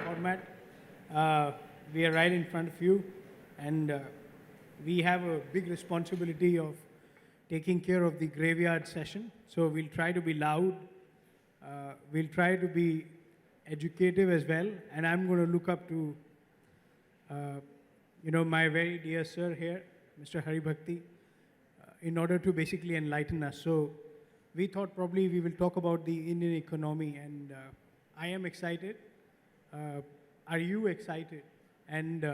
format. Uh, we are right in front of you, and we have a big responsibility of taking care of the graveyard session. So we'll try to be loud. We'll try to be educative as well, and I'm going to look up to, my very dear sir here, Mr. Haribhakti, in order to basically enlighten us. So we thought probably we will talk about the Indian economy, and I am excited. Are you excited? And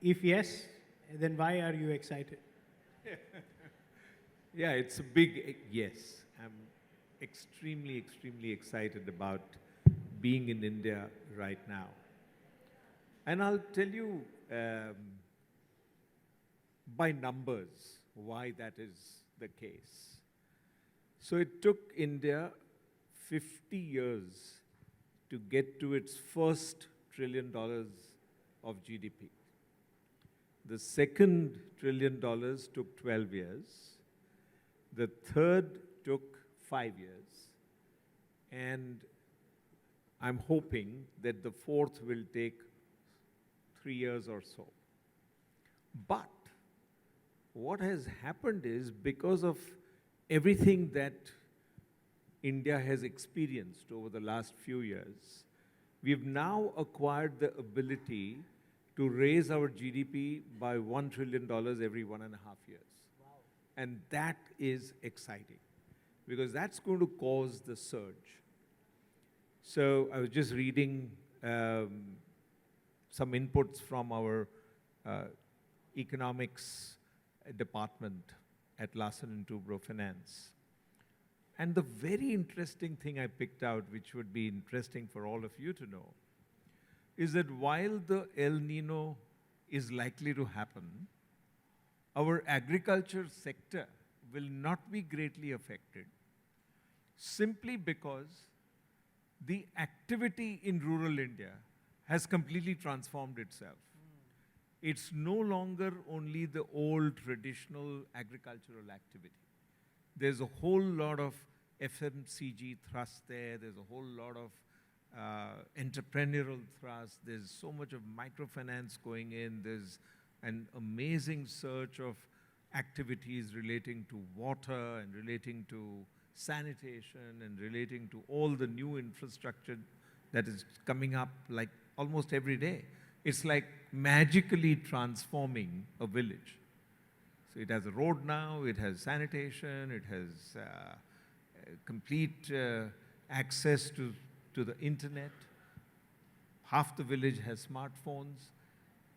if yes, then why are you excited? Yeah, it's a big yes. I'm extremely, extremely excited about being in India right now. And I'll tell you by numbers why that is the case. So it took India 50 years to get to its first $1 trillion of GDP. The second $1 trillion took 12 years. The third took 5 years. And I'm hoping that the fourth will take 3 years or so. But what has happened is, because of everything that India has experienced over the last few years, we've now acquired the ability to raise our GDP by $1 trillion every 1.5 years. Wow. And that is exciting, because that's going to cause the surge. So I was just reading some inputs from our economics department at Larsen & Toubro Finance. And the very interesting thing I picked out, which would be interesting for all of you to know, is that while the El Nino is likely to happen, our agriculture sector will not be greatly affected, simply because the activity in rural India has completely transformed itself. It's no longer only the old traditional agricultural activity. There's a whole lot of FMCG thrust there. There's a whole lot of entrepreneurial thrust. There's so much of microfinance going in. There's an amazing surge of activities relating to water and relating to sanitation and relating to all the new infrastructure that is coming up like almost every day. It's like magically transforming a village. So it has a road now, it has sanitation, it has complete access to the internet. Half the village has smartphones.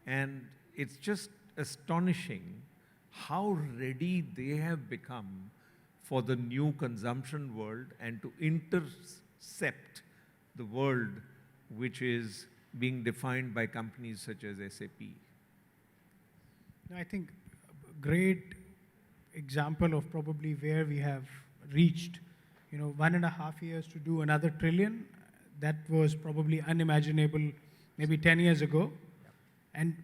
And it's just astonishing how ready they have become for the new consumption world and to intercept the world which is being defined by companies such as SAP. I think a great example of probably where we have reached, 1.5 years to do another trillion, that was probably unimaginable maybe 10 years ago. Yep. And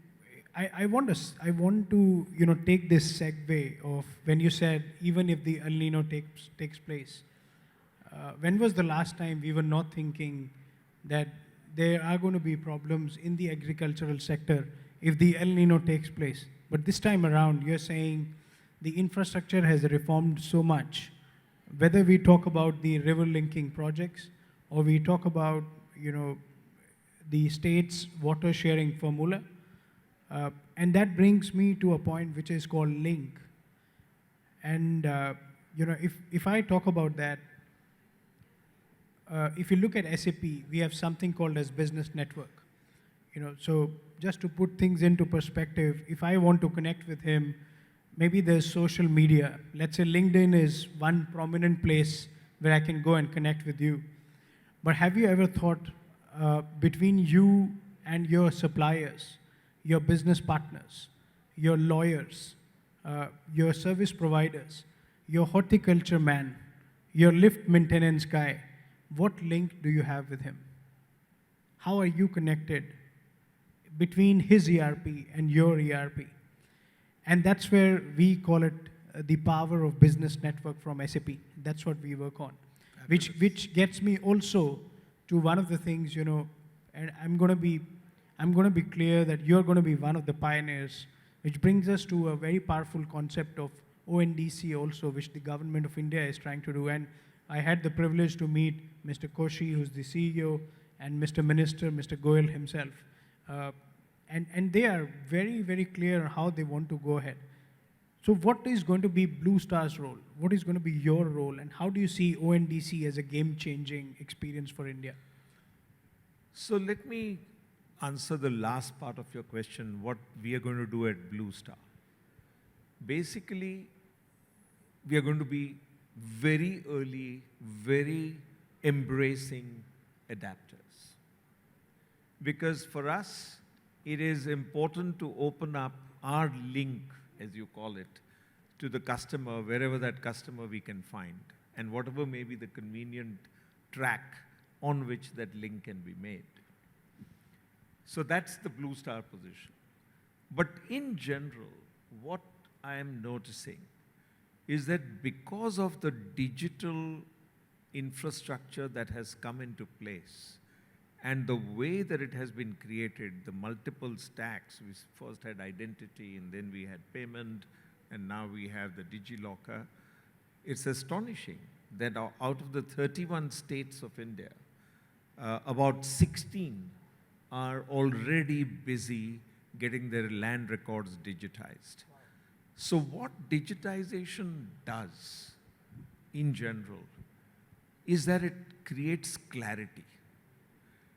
I want to take this segue of when you said even if the El Nino takes place, when was the last time we were not thinking that there are going to be problems in the agricultural sector if the El Nino takes place? But this time around, you're saying the infrastructure has reformed so much, whether we talk about the river linking projects or we talk about, the state's water sharing formula. And that brings me to a point which is called link. And, if I talk about that, if you look at SAP, we have something called as business network. So just to put things into perspective, if I want to connect with him, maybe there's social media. Let's say LinkedIn is one prominent place where I can go and connect with you. But have you ever thought between you and your suppliers, your business partners, your lawyers, your service providers, your horticulture man, your lift maintenance guy, what link do you have with him? How are you connected between his ERP and your ERP? And that's where we call it the power of business network from SAP. That's what we work on. Which gets me also to one of the things, And I'm going to be clear that you're going to be one of the pioneers, which brings us to a very powerful concept of ONDC also, which the government of India is trying to do. And I had the privilege to meet Mr. Koshi, who's the CEO, and Mr. Minister, Mr. Goyal himself. And they are very, very clear how they want to go ahead. So what is going to be Blue Star's role? What is going to be your role? And how do you see ONDC as a game-changing experience for India? So let me answer the last part of your question, what we are going to do at Blue Star. Basically, we are going to be very early, very embracing adapters. Because for us, it is important to open up our link, as you call it, to the customer, wherever that customer we can find, and whatever may be the convenient track on which that link can be made. So that's the Blue Star position. But in general, what I am noticing is that because of the digital infrastructure that has come into place and the way that it has been created, the multiple stacks, we first had identity and then we had payment and now we have the DigiLocker, it's astonishing that out of the 31 states of India, about 16 are already busy getting their land records digitized. So what digitization does in general is that it creates clarity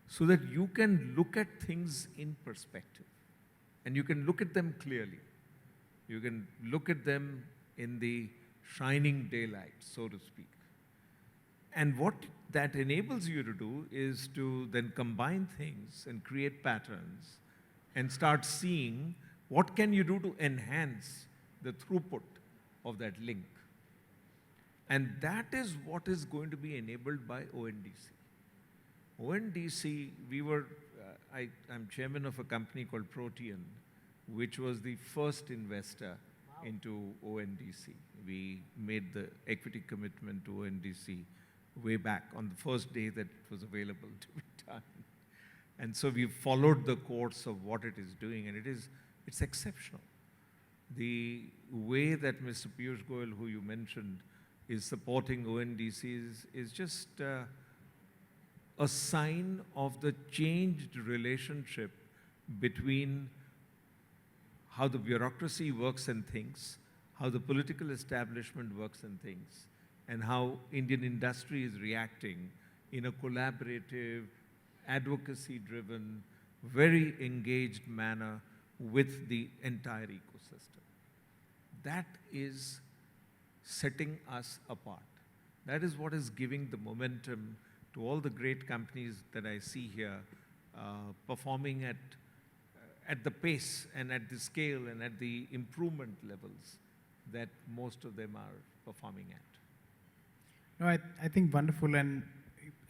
so that you can look at things in perspective and you can look at them clearly. You can look at them in the shining daylight, so to speak. And what that enables you to do is to then combine things and create patterns and start seeing what can you do to enhance the throughput of that link. And that is what is going to be enabled by ONDC. ONDC, I'm chairman of a company called Protean, which was the first investor into ONDC. We made the equity commitment to ONDC way back on the first day that it was available to be done. And so we've followed the course of what it is doing, and it's exceptional. The way that Mr. Piyush Goyal, who you mentioned, is supporting ONDC is just a sign of the changed relationship between how the bureaucracy works and thinks, how the political establishment works and thinks, and how Indian industry is reacting in a collaborative, advocacy-driven, very engaged manner with the entire ecosystem. That is setting us apart. That is what is giving the momentum to all the great companies that I see here performing at the pace and at the scale and at the improvement levels that most of them are performing at. No, I think wonderful. And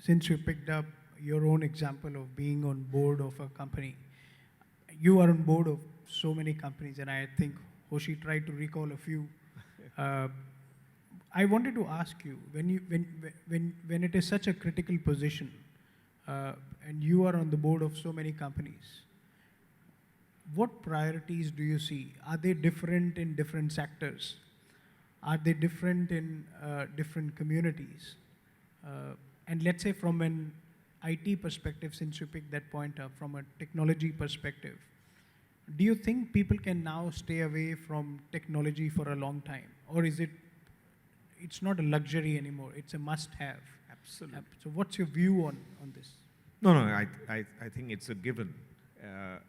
since you picked up your own example of being on board of a company, you are on board of so many companies, and I think Hoshi tried to recall a few. I wanted to ask you, when it is such a critical position, and you are on the board of so many companies, what priorities do you see? Are they different in different sectors? Are they different in different communities? And let's say from an IT perspective, since you picked that point up, from a technology perspective, do you think people can now stay away from technology for a long time? Or is it's not a luxury anymore, it's a must-have? Absolutely. So what's your view on this? No, I think it's a given.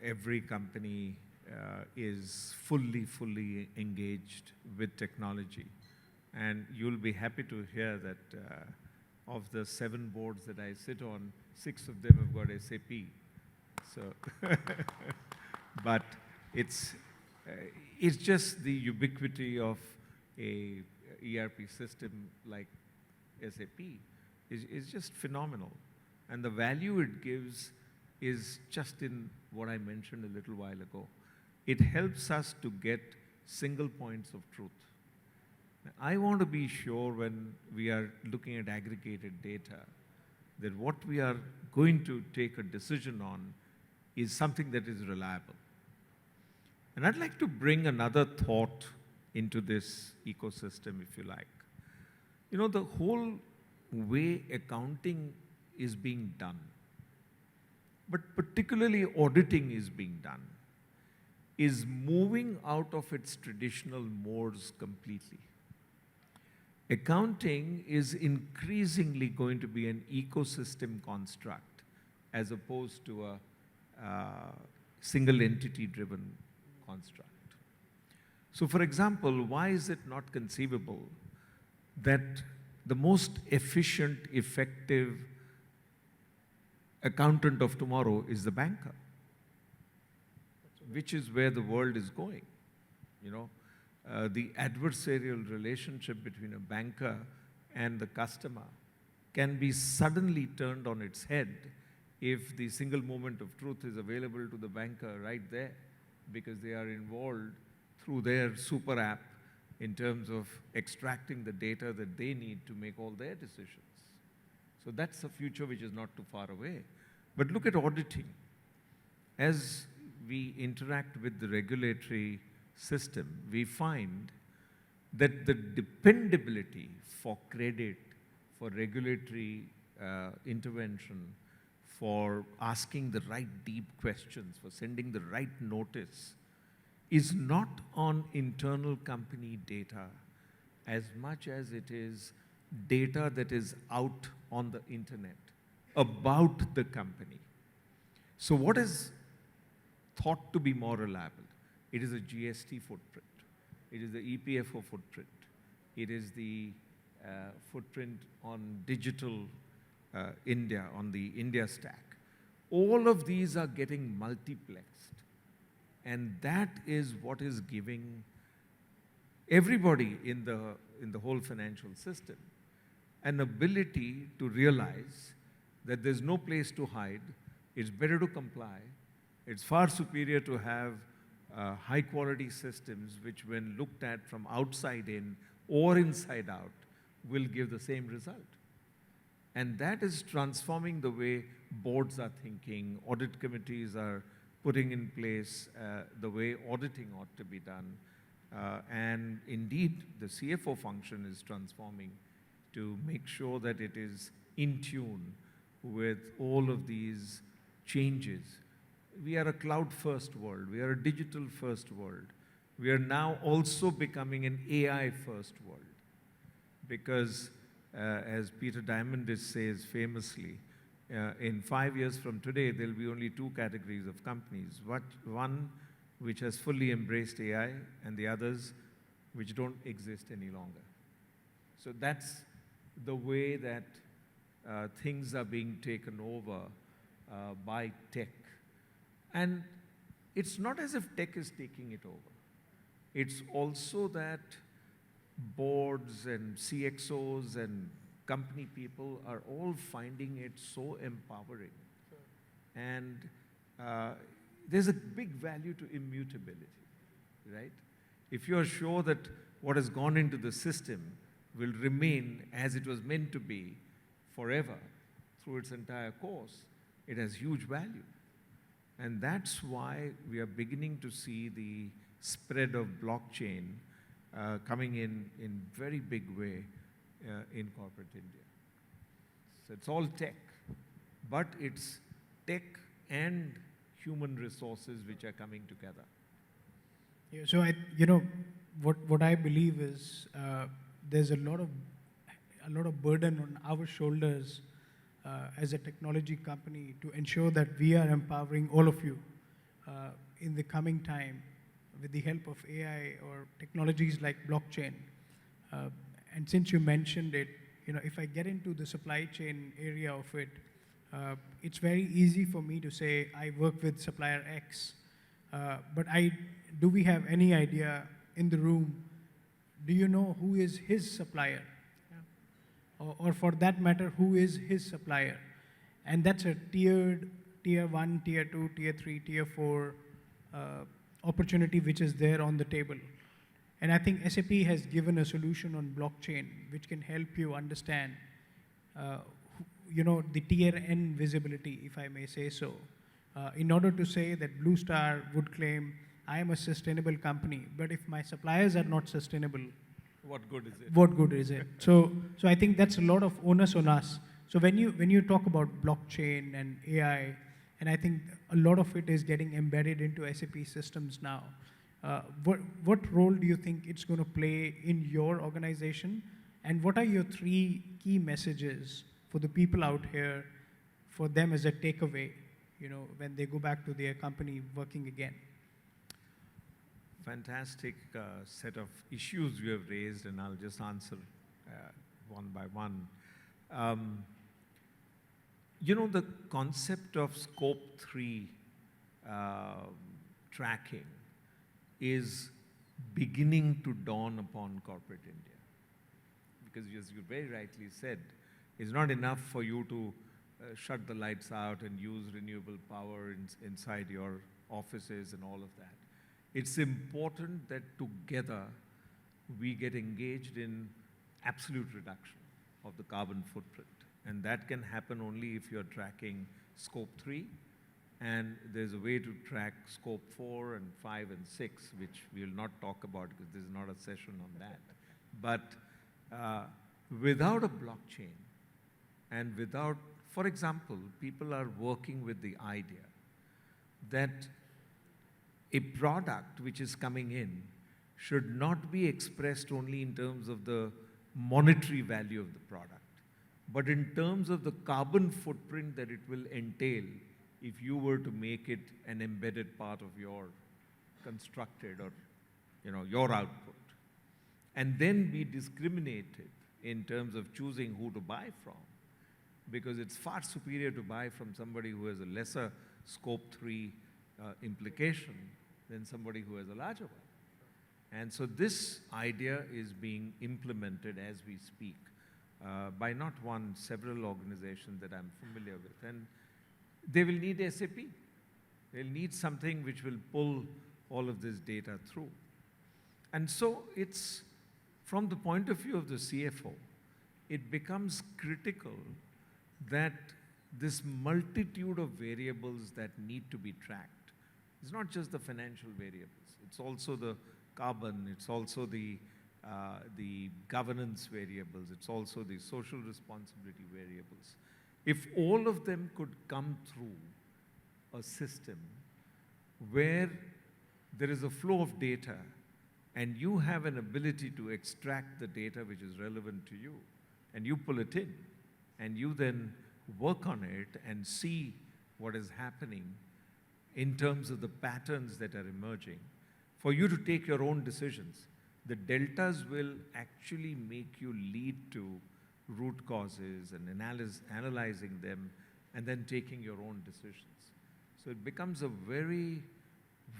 Every company is fully engaged with technology. And you'll be happy to hear that of the 7 boards that I sit on, 6 of them have got SAP. So, but it's just the ubiquity of a ERP system like SAP is just phenomenal. And the value it gives is just in what I mentioned a little while ago. It helps us to get single points of truth. I want to be sure when we are looking at aggregated data that what we are going to take a decision on is something that is reliable. And I'd like to bring another thought into this ecosystem, if you like. You know, the whole way accounting is being done, but particularly auditing is being done, is moving out of its traditional modes completely. Accounting is increasingly going to be an ecosystem construct as opposed to a single entity driven construct. So for example, why is it not conceivable that the most efficient, effective accountant of tomorrow is the banker? Which is where the world is going. You know, the adversarial relationship between a banker and the customer can be suddenly turned on its head if the single moment of truth is available to the banker right there, because they are involved through their super app in terms of extracting the data that they need to make all their decisions. So that's a future which is not too far away. But look at auditing. As we interact with the regulatory system, we find that the dependability for credit, for regulatory intervention, for asking the right deep questions, for sending the right notice, is not on internal company data as much as it is data that is out on the internet about the company. So what is thought to be more reliable? It is a GST footprint. It is the EPFO footprint. It is the footprint on digital India, on the India stack. All of these are getting multiplexed. And that is what is giving everybody in the whole financial system an ability to realize that there's no place to hide. It's better to comply. It's far superior to have high quality systems which, when looked at from outside in or inside out, will give the same result. And that is transforming the way boards are thinking, audit committees are putting in place the way auditing ought to be done. And indeed, the CFO function is transforming to make sure that it is in tune with all of these changes. We are a cloud-first world. We are a digital-first world. We are now also becoming an AI-first world. Because, as Peter Diamandis says famously, in 5 years from today, there will be only two categories of companies. One which has fully embraced AI, and the others which don't exist any longer. So that's the way that things are being taken over by tech. And it's not as if tech is taking it over. It's also that boards and CXOs and company people are all finding it so empowering. Sure. And there's a big value to immutability, right? If you're sure that what has gone into the system will remain as it was meant to be forever through its entire course, it has huge value. And that's why we are beginning to see the spread of blockchain coming in very big way in corporate India. So it's all tech, but it's tech and human resources which are coming together. Yeah, so what I believe is there's a lot of burden on our shoulders as a technology company to ensure that we are empowering all of you in the coming time with the help of AI or technologies like blockchain. And since you mentioned it, if I get into the supply chain area of it, it's very easy for me to say I work with supplier X, but do we have any idea in the room, do you know who is his supplier? Yeah. Or for that matter, who is his supplier? And that's a tier 1, tier 2, tier 3, tier 4 opportunity which is there on the table. And I think SAP has given a solution on blockchain which can help you understand the tier N visibility, if I may say so. In order to say that Blue Star would claim, I am a sustainable company, but if my suppliers are not sustainable, What good is it? what good is it? So I think that's a lot of onus on us. So when you talk about blockchain and AI, and I think a lot of it is getting embedded into SAP systems now. What role do you think it's going to play in your organization? And what are your 3 key messages for the people out here, for them as a takeaway, when they go back to their company working again? Fantastic set of issues you have raised, and I'll just answer one by one. The concept of scope 3 tracking is beginning to dawn upon corporate India. Because as you very rightly said, it's not enough for you to shut the lights out and use renewable power inside your offices and all of that. It's important that together we get engaged in absolute reduction of the carbon footprint. And that can happen only if you're tracking scope 3. And there's a way to track scope 4 and 5 and 6, which we will not talk about because this is not a session on that. But without a blockchain and without, for example, people are working with the idea that a product which is coming in should not be expressed only in terms of the monetary value of the product, but in terms of the carbon footprint that it will entail if you were to make it an embedded part of your constructed or your output. And then be discriminated in terms of choosing who to buy from, because it's far superior to buy from somebody who has a lesser scope 3 implication than somebody who has a larger one. And so this idea is being implemented as we speak by not one, several organizations that I'm familiar with. And they will need SAP. They'll need something which will pull all of this data through. And so it's, from the point of view of the CFO, it becomes critical that this multitude of variables that need to be tracked, it's not just the financial variables, it's also the carbon, it's also the governance variables, it's also the social responsibility variables. If all of them could come through a system where there is a flow of data and you have an ability to extract the data which is relevant to you, and you pull it in, and you then work on it and see what is happening in terms of the patterns that are emerging, for you to take your own decisions. The deltas will actually make you lead to root causes and analyzing them and then taking your own decisions. So it becomes a very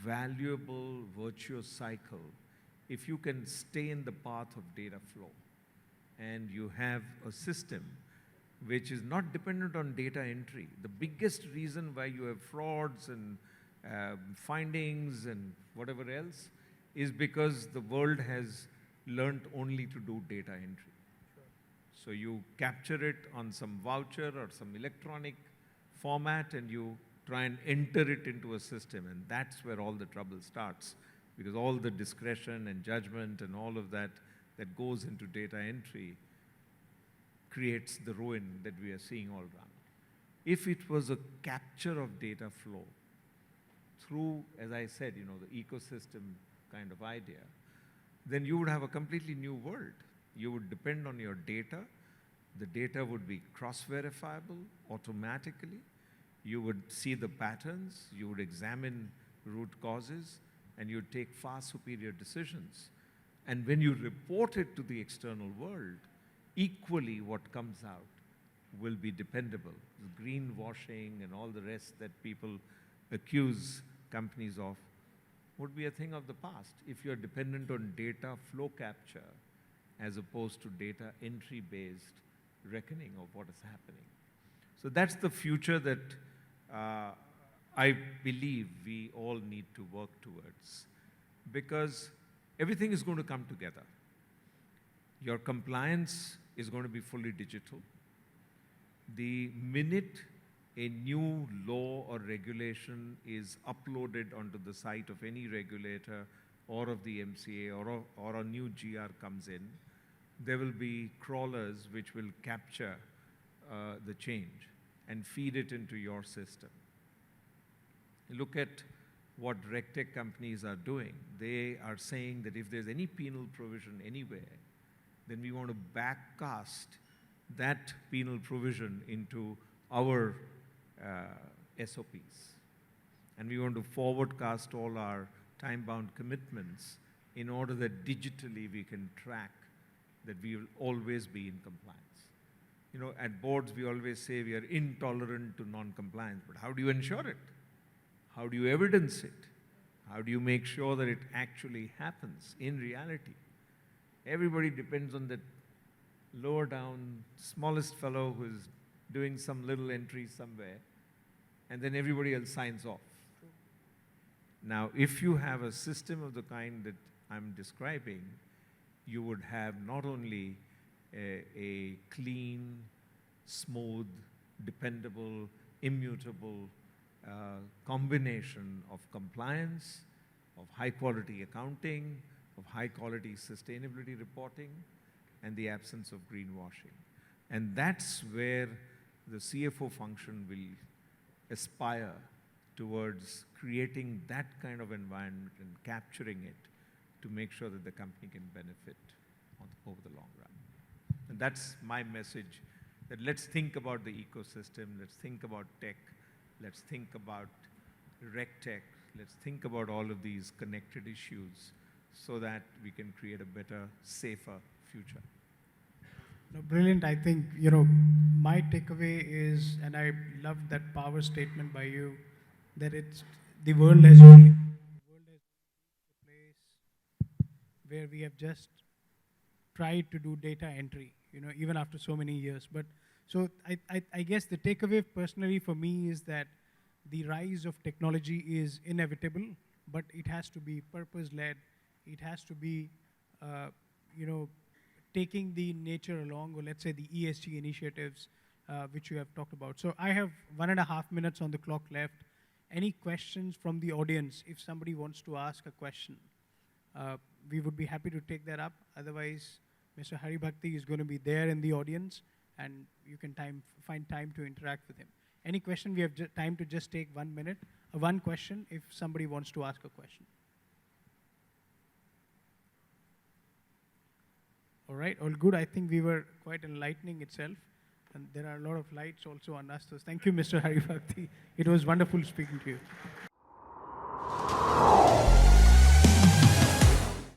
valuable, virtuous cycle if you can stay in the path of data flow and you have a system which is not dependent on data entry. The biggest reason why you have frauds and findings and whatever else is because the world has learned only to do data entry. So you capture it on some voucher or some electronic format and you try and enter it into a system, and that's where all the trouble starts, because all the discretion and judgment and all of that that goes into data entry creates the ruin that we are seeing all around. If it was a capture of data flow through, as I said, the ecosystem kind of idea, then you would have a completely new world. You would depend on your data. The data would be cross-verifiable automatically. You would see the patterns, you would examine root causes, and you'd take far superior decisions. And when you report it to the external world, equally what comes out will be dependable. The greenwashing and all the rest that people accuse companies of would be a thing of the past if you're dependent on data flow capture as opposed to data entry-based reckoning of what is happening. So that's the future that I believe we all need to work towards, because everything is going to come together. Your compliance is going to be fully digital. the minute a new law or regulation is uploaded onto the site of any regulator or of the MCA or a new GR comes in, there will be crawlers which will capture the change and feed it into your system. Look at what RegTech companies are doing. They are saying that if there's any penal provision anywhere, then we want to backcast that penal provision into our SOPs. And we want to forwardcast all our time-bound commitments in order that digitally we can track that we will always be in compliance. You know, at boards we always say we are intolerant to non-compliance, but how do you ensure it? How do you evidence it? How do you make sure that it actually happens in reality? Everybody depends on that lower down, smallest fellow who is doing some little entry somewhere, and then everybody else signs off. Now, if you have a system of the kind that I'm describing, you would have not only a clean, smooth, dependable, immutable combination of compliance, of high-quality accounting, of high-quality sustainability reporting, and the absence of greenwashing. And that's where the CFO function will aspire towards creating that kind of environment and capturing it to make sure that the company can benefit over the long run. And that's my message, that let's think about the ecosystem, let's think about tech, let's think about RegTech, let's think about all of these connected issues so that we can create a better, safer future. No, brilliant. I think, my takeaway is, and I love that power statement by you, that the world has reached a place where we have just tried to do data entry, even after so many years. But so I guess the takeaway personally for me is that the rise of technology is inevitable, but it has to be purpose-led. It has to be, taking the nature along, or let's say the ESG initiatives, which you have talked about. So I have 1.5 minutes on the clock left. Any questions from the audience? If somebody wants to ask a question, we would be happy to take that up. Otherwise, Mr. Haribhakti is going to be there in the audience, and you can find time to interact with him. Any question? We have time to just take 1 minute, one question, if somebody wants to ask a question. All right, all good. I think we were quite enlightening itself, and there are a lot of lights also on us. So thank you, Mr. Haribhakti. It was wonderful speaking to you.